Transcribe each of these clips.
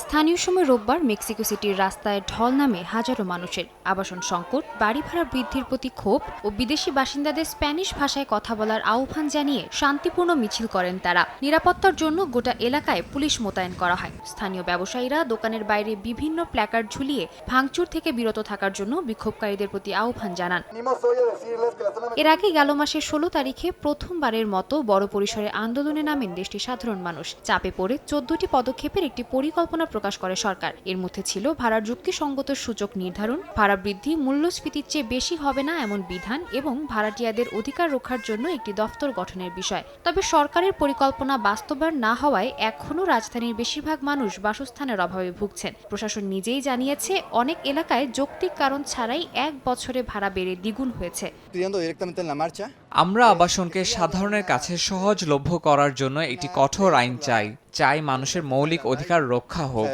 স্থানীয় সময় রোববার মেক্সিকো সিটির রাস্তায় ঢল নামে হাজারো মানুষের। আবাসন সংকট, বাড়ি ভাড়া বৃদ্ধির প্রতি ক্ষোভ ও বিদেশি বাসিন্দাদের স্প্যানিশ ভাষায় কথা বলার আহ্বান জানিয়ে শান্তিপূর্ণ মিছিল করেন তারা। নিরাপত্তার জন্য গোটা এলাকায় পুলিশ মোতায়েন করা হয়। স্থানীয় ব্যবসায়ীরা দোকানের বাইরে বিভিন্ন প্ল্যাকার্ড ঝুলিয়ে ভাঙচুর থেকে বিরত থাকার জন্য বিক্ষোভকারীদের প্রতি আহ্বান জানান। এর আগে গেল মাসের 16 তারিখে প্রথমবারের মতো বড় পরিসরে আন্দোলনে নামেন দেশটির সাধারণ মানুষ। চাপে পড়ে 14টি পদক্ষেপের একটি পরিকল্পনা প্রকাশ করে সরকার। এর মধ্যে ছিল ভাড়ার যুক্তিসঙ্গত সূচক নির্ধারণ, ভাড়া বৃদ্ধি মূল্যস্ফীতির চেয়ে বেশি হবে না এমন বিধান এবং ভাড়াটিয়াদের অধিকার রক্ষার জন্য একটি দফতর গঠনের বিষয়। তবে সরকারের পরিকল্পনা বাস্তবায়ন না হওয়ায় এখনও রাজধানীর বেশিরভাগ মানুষ বাসস্থানের অভাবে ভুগছেন। প্রশাসন নিজেই জানিয়েছে অনেক এলাকায় যৌক্তিক কারণ ছাড়াই 1 বছরে ভাড়া বেড়ে দ্বিগুণ হয়েছে। আমরা আবাসনকে সাধারণের কাছে সহজলভ্য করার জন্য একটি কঠোর আইন চাই মানুষের মৌলিক অধিকার রক্ষা হোক।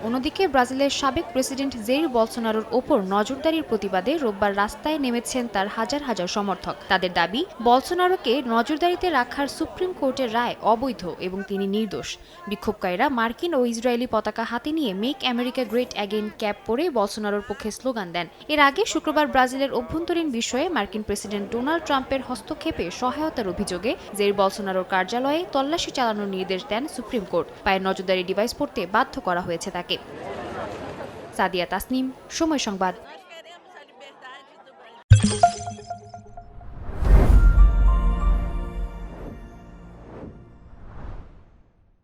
অন্যদিকে ব্রাজিলের সাবেক প্রেসিডেন্ট জেইর বলসোনারোর ওপর নজরদারির প্রতিবাদে রোববার রাস্তায় নেমেছেন তার হাজার হাজার সমর্থক। তাদের দাবি, বলসোনারোকে নজরদারিতে রাখার সুপ্রিম কোর্টের রায় অবৈধ এবং তিনি নির্দোষ। বিক্ষোভকারীরা মার্কিন ও ইসরায়েলি পতাকা হাতে নিয়ে make America great again cap পরে বলসোনারোর পক্ষে স্লোগান দেন। এর আগে শুক্রবার ব্রাজিলের অভ্যন্তরীণ বিষয়ে মার্কিন প্রেসিডেন্ট ডোনাল্ড ট্রাম্পের হস্তক্ষেপে সহায়তার অভিযোগে জেইর বলসোনারোর কার্যালয়ে তল্লাশি চালানোর নির্দেশ দেন সুপ্রিম কোর্ট। পায়ে নজরদারি ডিভাইস পড়তে বাধ্য করা হয়েছে তাকে। সাদিয়া তাসনিম, সময় সংবাদ।